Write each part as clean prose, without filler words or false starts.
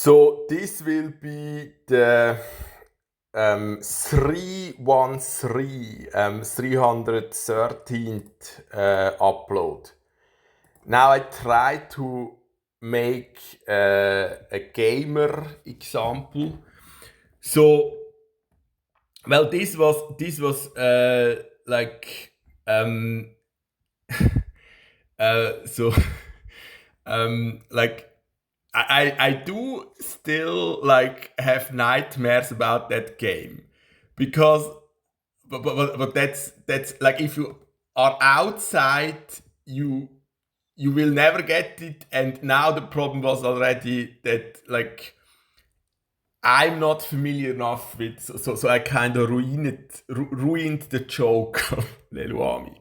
So this will be the 313, 313th upload. Now I try to make a gamer example. So, well, this was like so like I do still like have nightmares about that game because but that's like if you are outside you will never get it, and now the problem was already that like I'm not familiar enough with, so I kind of ruined the joke of Leluami.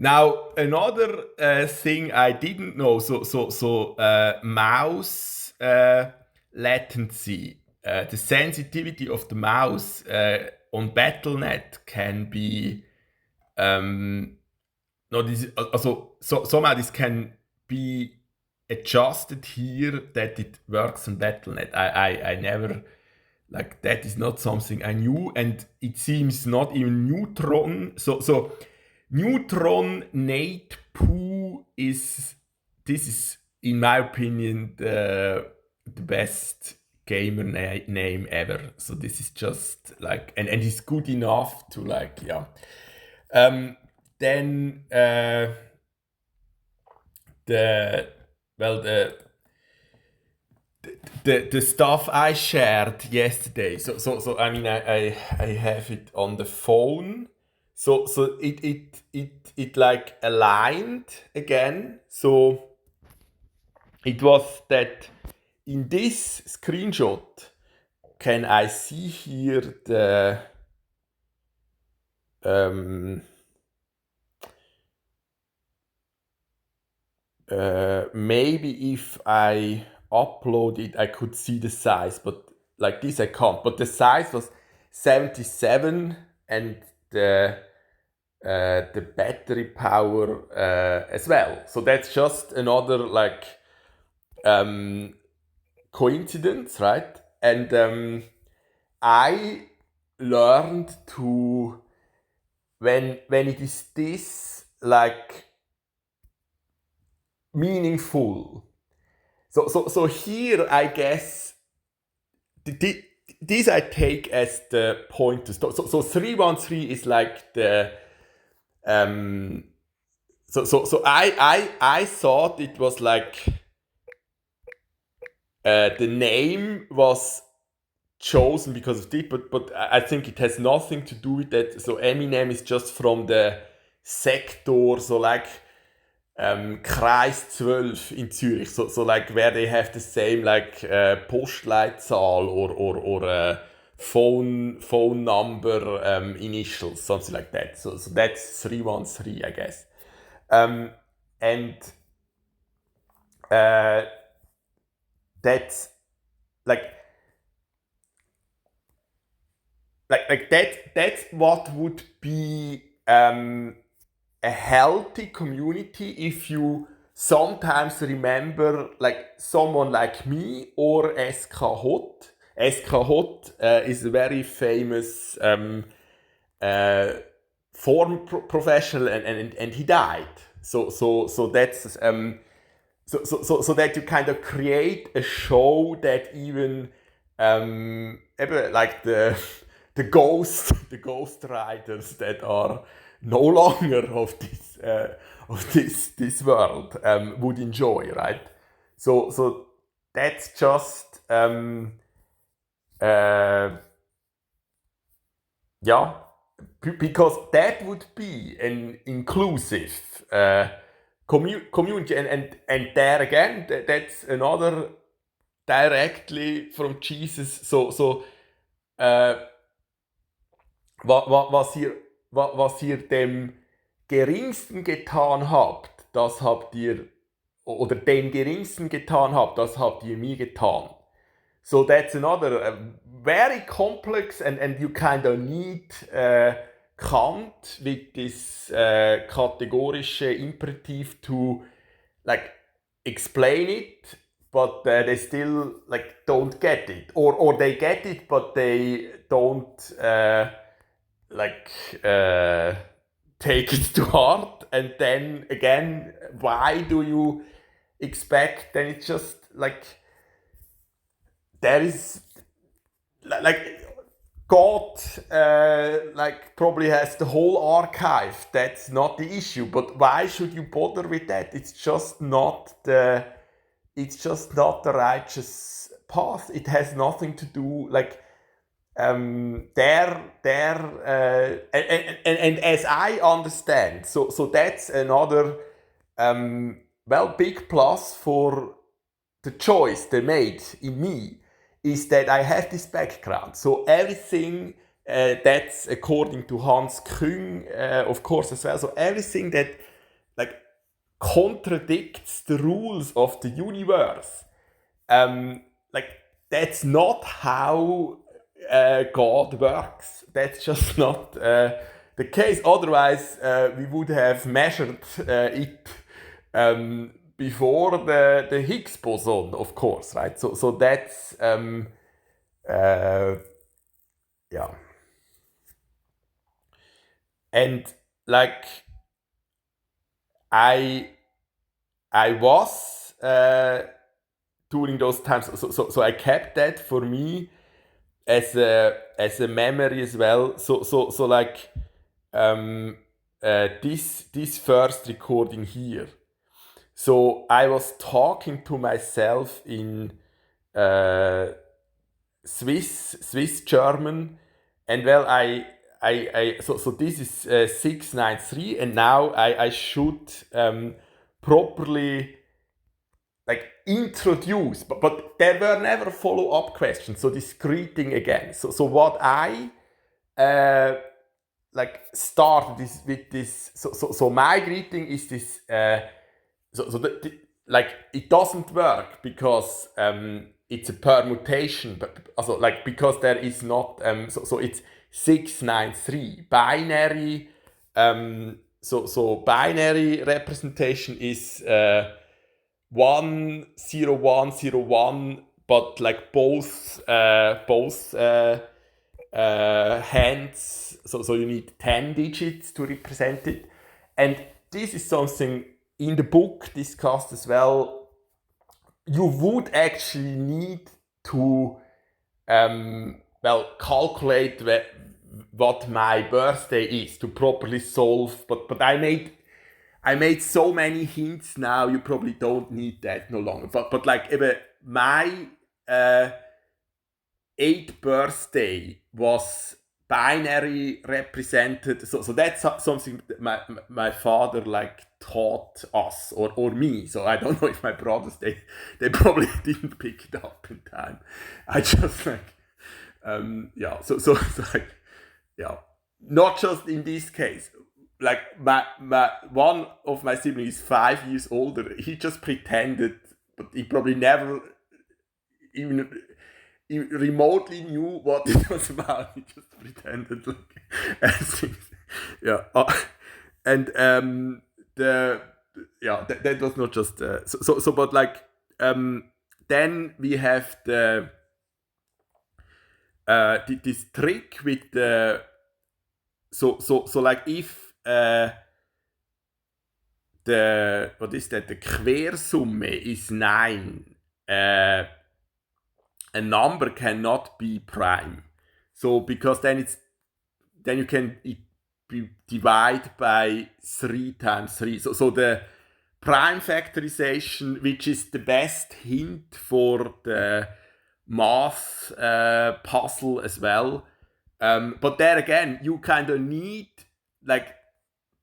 Now another thing I didn't know, so mouse latency, the sensitivity of the mouse on Battle.net can be no, this also somehow this can be adjusted here that it works on Battle.net. I never, like, that is not something I knew, and it seems not even neutron. So neutron neytpoh is, this is in my opinion the best gamer name ever. So this is just like, and it's good enough to like, yeah. Then the well the stuff I shared yesterday. So I mean I have it on the phone. So it like aligned again. So it was that in this screenshot, can I see here the maybe if I upload it, I could see the size, but like this I can't. But the size was 77, and the battery power as well. So that's just another like coincidence, right? And I learned to, when it is this like meaningful. So here I guess this I take as the point to start. So 313 is like the so I thought it was like the name was chosen because of it, but I think it has nothing to do with that. So Eminem is just from the sector, so like Kreis 12 in Zürich, so like where they have the same like Postleitzahl or phone number initials, something like that. So that's 313, I guess. And that's like that's what would be a healthy community if you sometimes remember like someone like me or SK Hot. SK Hot is a very famous form professional, and he died. So that's so that you kind of create a show that even like the ghost riders that are no longer of this world would enjoy, right? So that's just yeah, because that would be an inclusive community, and there again, that's another directly from Jesus. So was ihr dem Geringsten getan habt, das habt ihr, oder dem Geringsten getan habt, das habt ihr mir getan. So that's another very complex, and you kind of need Kant with this kategorische imperative to like explain it, but they still like don't get it, or they get it, but they don't like take it to heart. And then again, why do you expect? Then it's just like there is like God like probably has the whole archive. That's not the issue. But why should you bother with that? It's just not the righteous path. It has nothing to do like and as I understand, so that's another big plus for the choice they made in me is that I have this background. So everything that's according to Hans Küng, of course, as well. So everything that like contradicts the rules of the universe, like that's not how God works. That's just not the case. Otherwise, we would have measured it before the Higgs boson, of course, right? So that's yeah, and like I was during those times, so I kept that for me as a memory as well. So like this first recording here. So I was talking to myself in Swiss German, and well so this is 693, and now I should properly like introduce, but there were never follow-up questions. So this greeting again. So what I like started this with this. So my greeting is this. Like it doesn't work because it's a permutation, but also like because there is not so it's 693 binary. So binary representation is 10101, but like both hands, so you need 10 digits to represent it. And this is something in the book discussed as well. You would actually need to calculate what my birthday is to properly solve, but I made so many hints now, you probably don't need that no longer. But like my 8th birthday was binary represented. So that's something that my father like taught us or me. So I don't know if my brothers they probably didn't pick it up in time. I just like so like not just in this case. Like my one of my siblings is 5 years older. He just pretended, but he probably never even remotely knew what it was about. He just pretended like everything. Yeah, and that was not just so but like then we have the this trick with the so like if the what is that, the Quersumme is 9, a number cannot be prime. So because then you can divide by 3 times 3. So the prime factorization, which is the best hint for the math puzzle as well. But there again, you kind of need like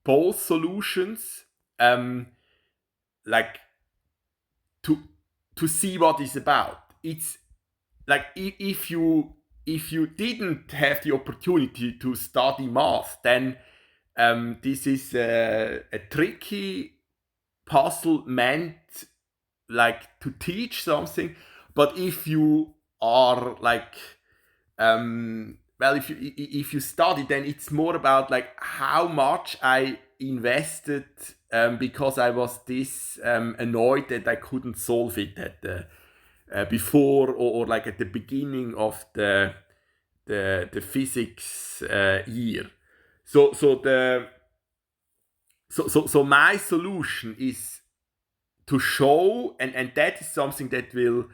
both solutions, like to see what it's about. It's like if you didn't have the opportunity to study math, then this is a tricky puzzle meant like to teach something. But if you are like well, if you study, then it's more about like how much I invested because I was this annoyed that I couldn't solve it at the before or like at the beginning of the physics year. So my solution is to show, and that is something that will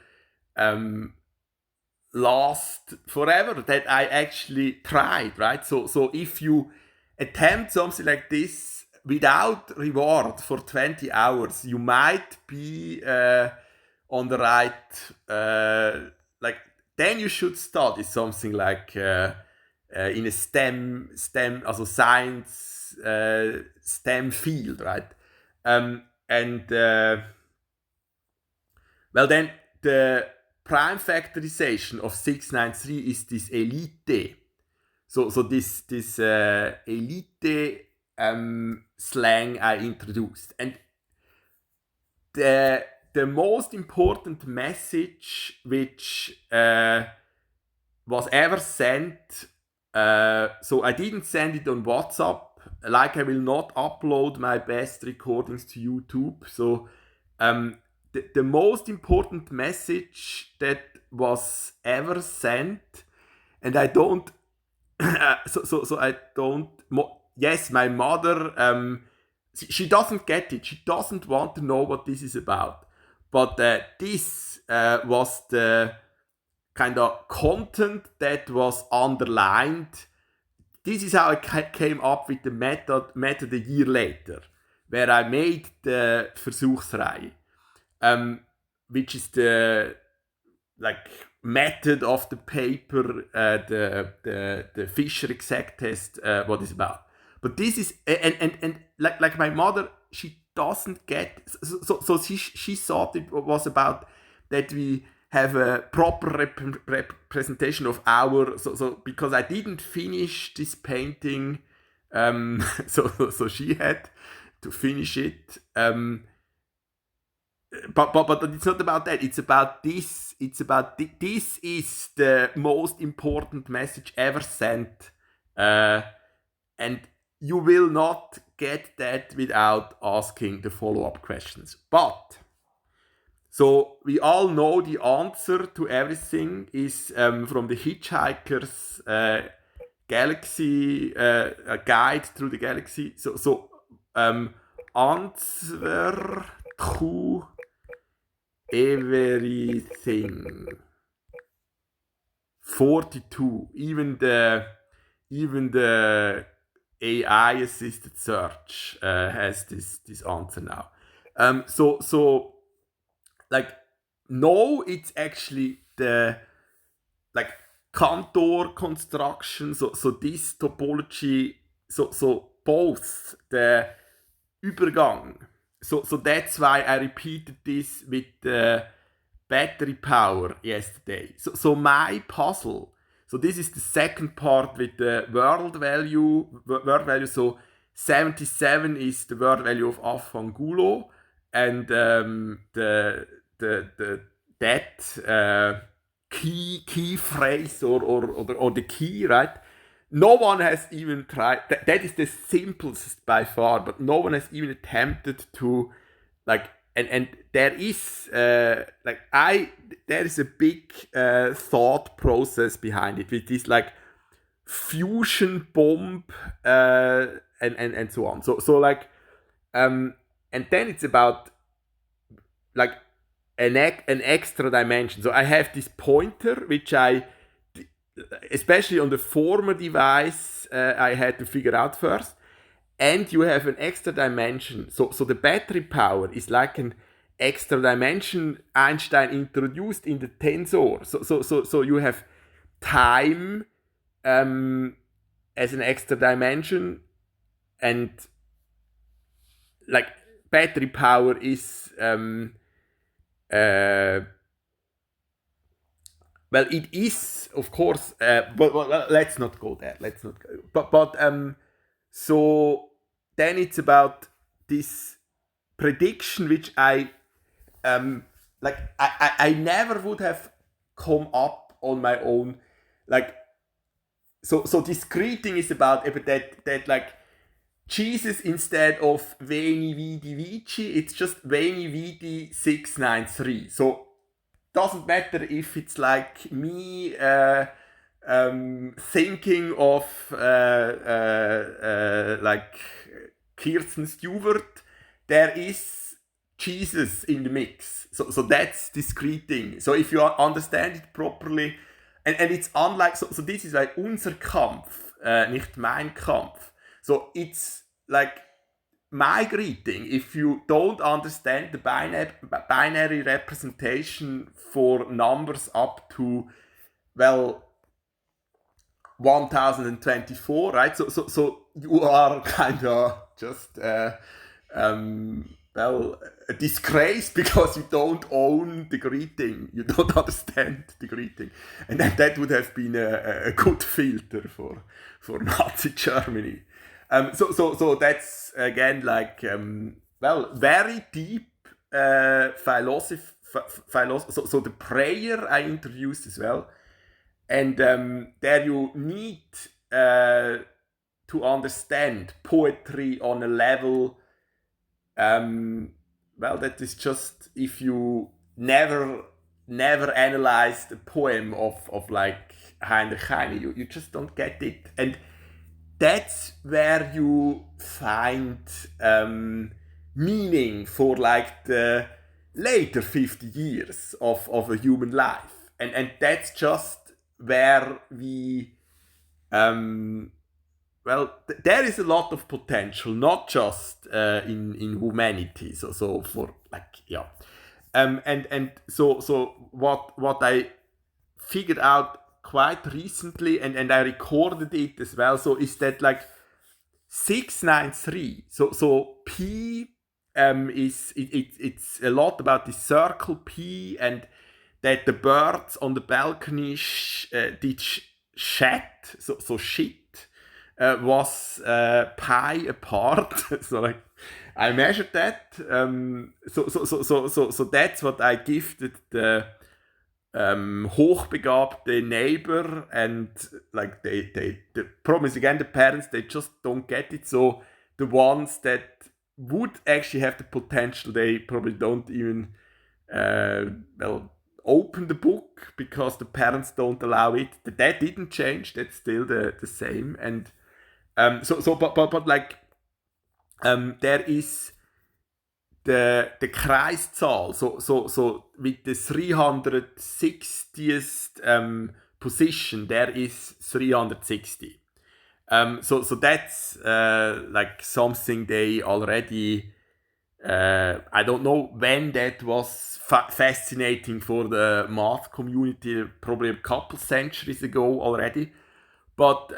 last forever, that I actually tried, right? So if you attempt something like this without reward for 20 hours, you might be on the right, like, then you should study something like in a STEM, also science, STEM field, right? And well, then the prime factorization of 693 is this elite. So this elite slang I introduced, and the most important message which was ever sent. So I didn't send it on WhatsApp. Like, I will not upload my best recordings to YouTube. So the most important message that was ever sent, and I don't. So I don't. Yes, my mother. She doesn't get it. She doesn't want to know what this is about. But this was the kind of content that was underlined. This is how I came up with the method a year later, where I made the Versuchsreihe, which is the like method of the paper, the Fisher exact test, what is about. But this is and like my mother, she doesn't get. So she thought it was about that we have a proper representation of our. So because I didn't finish this painting, so she had to finish it. But it's not about that. It's about this. It's about this is the most important message ever sent, and you will not get that without asking the follow-up questions. But so we all know the answer to everything is from the Hitchhiker's Galaxy, a guide through the galaxy. So answer to everything. 42. Even the AI assisted search has this answer now. So like, no, it's actually the like Cantor construction. So this topology. So both the Übergang. So that's why I repeated this with the battery power yesterday. So my puzzle. So this is the second part with the world value. So 77 is the world value of Affangulo, and that key phrase or the key, right? No one has even tried. That is the simplest by far, but no one has even attempted to, like, and there is there is a big thought process behind it with this like fusion bomb and so on. So like and then it's about like an extra dimension. So I have this pointer which I, especially on the former device, I had to figure out first. And you have an extra dimension. So the battery power is like an extra dimension Einstein introduced in the tensor. So you have time as an extra dimension, and like battery power is well, it is, of course, but let's not go there. Let's not go. But so then it's about this prediction, which I I never would have come up on my own. Like, so this greeting is about that like Jesus instead of Veni Vidi Vici, it's just Veni Vidi 693. So doesn't matter if it's like me thinking of like Kirsten Stewart, there is Jesus in the mix. So that's this greeting. So if you understand it properly, and it's unlike, so this is like unser Kampf, nicht mein Kampf. So it's like my greeting, if you don't understand the binary representation for numbers up to, well, 1024, right? So you are kind of just, well, a disgrace because you don't own the greeting. You don't understand the greeting. And that would have been a good filter for Nazi Germany. So that's again like well, very deep philosophy. So the prayer I introduced as well, and there you need to understand poetry on a level. Well, that is just if you never analyzed a poem of like Heinrich Heine, you just don't get it. And that's where you find meaning for like the later 50 years of a human life. And that's just where we, well, there is a lot of potential, not just in humanity. So for like, yeah. And so what I figured out quite recently, and I recorded it as well, so is that like 693, so P it's a lot about the circle P, and that the birds on the balcony did shat, so shit, was pi apart. So like I measured that, so that's what I gifted the hochbegabte neighbor, and like the problem is again the parents, they just don't get it. So the ones that would actually have the potential, they probably don't even well open the book because the parents don't allow it. That didn't change. That's still the same. And but like there is the Kreiszahl, so with the 360th position, there is 360. So that's like something they already, I don't know when that was fascinating for the math community, probably a couple centuries ago already. But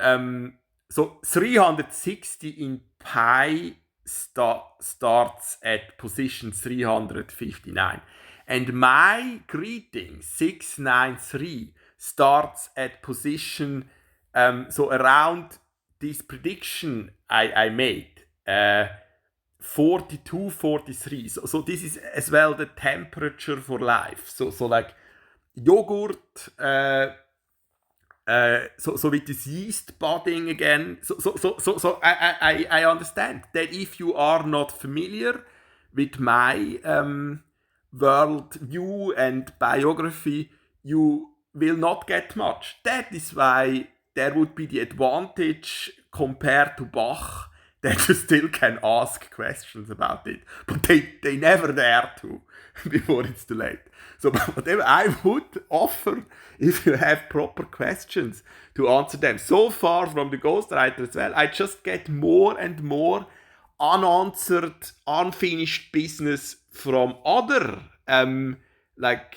so 360 in pi starts at position 359. And my greeting, 693, starts at position, so around this prediction I made, 42, 43. So this is as well the temperature for life. So like yogurt, so with this yeast budding again, so I understand that if you are not familiar with my world view and biography, you will not get much. That is why there would be the advantage compared to Bach that you still can ask questions about it, but they never dare to before it's too late. So whatever I would offer, if you have proper questions, to answer them. So far from the ghostwriter as well, I just get more and more unanswered, unfinished business from other. Like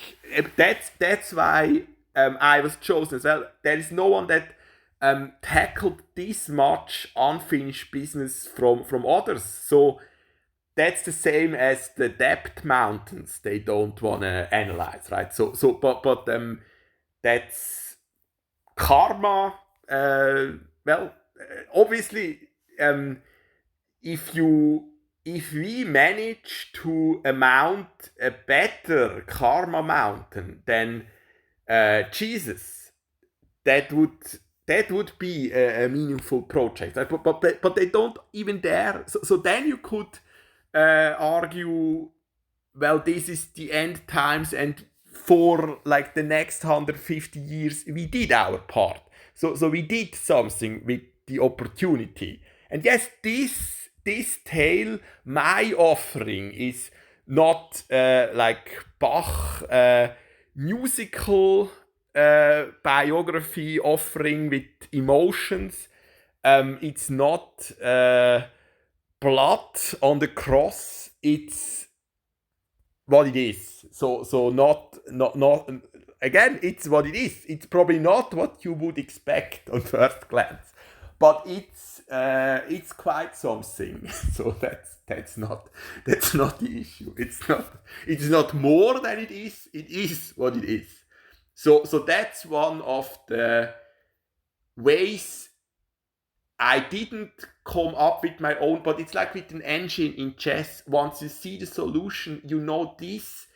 that's why I was chosen as well. There is no one that tackled this much unfinished business from others. So that's the same as the depth mountains they don't want to analyze, right? But that's karma. Well, obviously, if we manage to amount a better karma mountain than Jesus, that would that would be a meaningful project. But they don't even dare. So then you could argue, well, this is the end times, and for like the next 150 years, we did our part. So we did something with the opportunity. And yes, this tale, my offering, is not like Bach musical biography offering with emotions. It's not blood on the cross. It's what it is. So not again. It's what it is. It's probably not what you would expect on first glance, but it's quite something. So that's not the issue. It's not more than it is. It is what it is. So that's one of the ways I didn't come up with my own, but it's like with an engine in chess. Once you see the solution, you know this.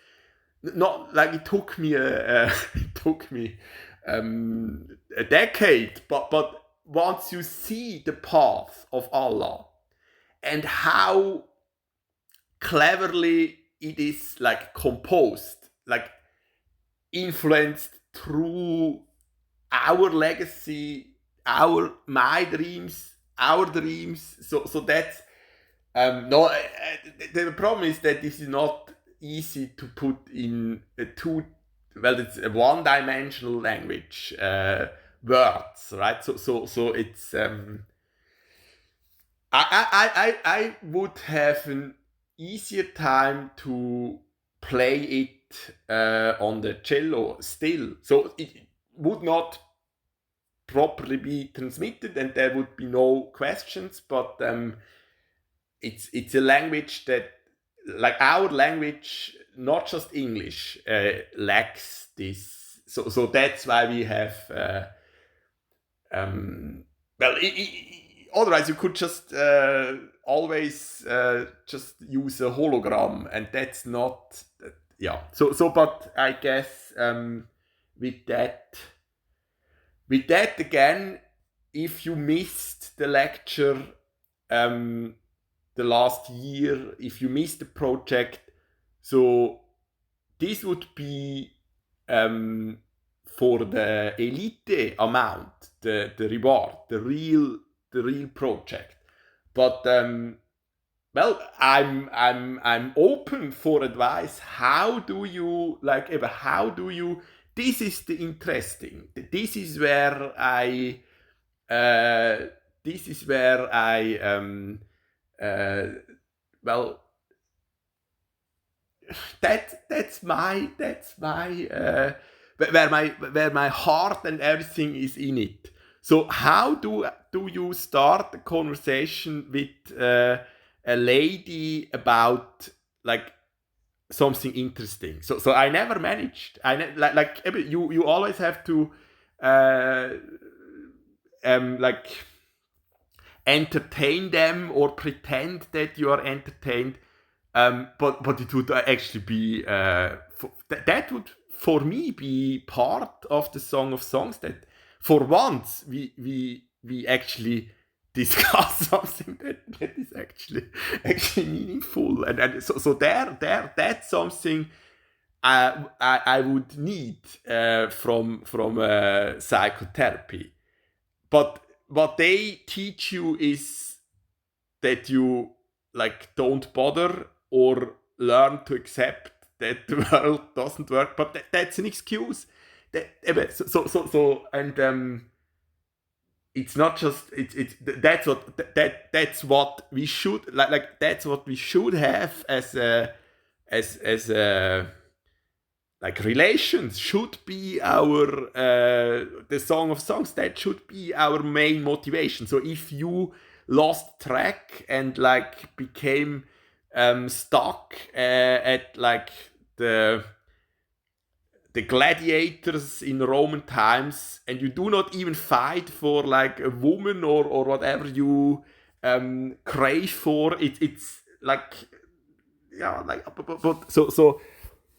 Not like it took me a decade, but once you see the path of Allah and how cleverly it is like composed, like influenced through our legacy, my dreams, our dreams. So that's no. The problem is that this is not easy to put in it's a one-dimensional language, words, right? So it's I would have an easier time to play it on the cello still. So it would not properly be transmitted, and there would be no questions. But it's a language that, like our language, not just English, lacks this. So that's why we have. Otherwise you could just always just use a hologram, and that's not. Yeah. So but I guess with that again, if you missed the lecture the last year, if you missed the project, so this would be for the elite amount, the reward, the real project. But I'm open for advice. How do you this is the interesting. This is where I that's my where my heart and everything is in it. So how do you start a conversation with a lady about like something interesting? So I never managed. You always have to like entertain them or pretend that you are entertained. But it would actually be that would for me be part of the Song of Songs, that for once we actually discuss something that is actually meaningful, and so there that's something I would need from psychotherapy. But what they teach you is that you like don't bother or learn to accept that the world doesn't work. But that's an excuse. It's not just that's what we should like that's what we should have as like relations should be our the Song of Songs. That should be our main motivation. So if you lost track and like became stuck at like the gladiators in Roman times, and you do not even fight for like a woman or whatever you crave for, it's like, yeah, like, but so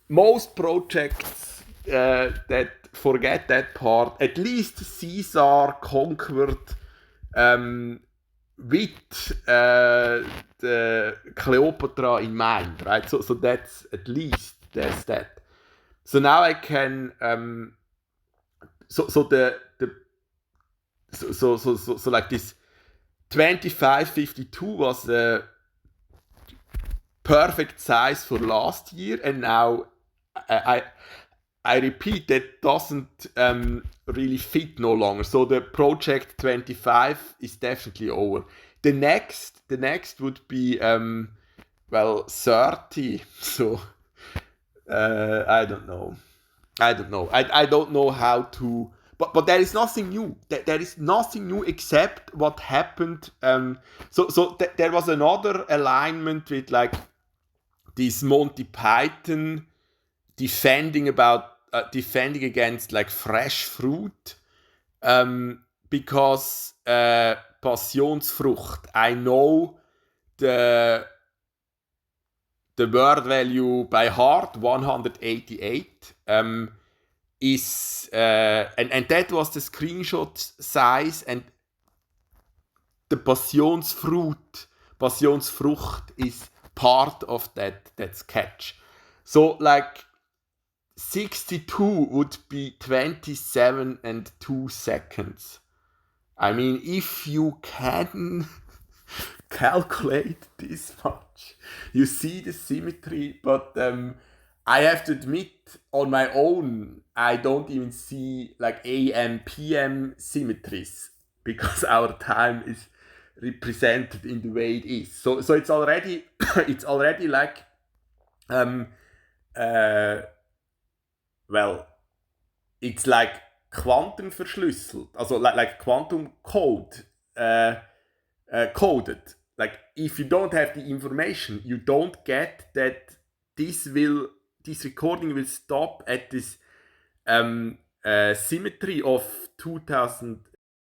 most projects forget that part. At least Caesar conquered with the Cleopatra in mind, right? So that's at least there's that. So now I can so like this 2552 was the perfect size for last year, and now I repeat, that doesn't really fit no longer. So the project 25 is definitely over. The next would be 30. So I don't know. I don't know how to. But there is nothing new. There is nothing new except what happened. There was another alignment with like this Monty Python defending against like fresh fruit, because Passionsfrucht, I know the word value by heart, 188, is and that was the screenshot size, and the Passionsfrucht is part of that sketch. So like 62 would be 27 and 2 seconds. I mean, if you can calculate this much, you see the symmetry, but I have to admit, on my own, I don't even see like AM, PM symmetries, because our time is represented in the way it is. So it's already it's already like well, it's like quantenverschlüsselt, also like quantum code, coded. Like if you don't have the information, you don't get that this recording will stop at this symmetry of 2000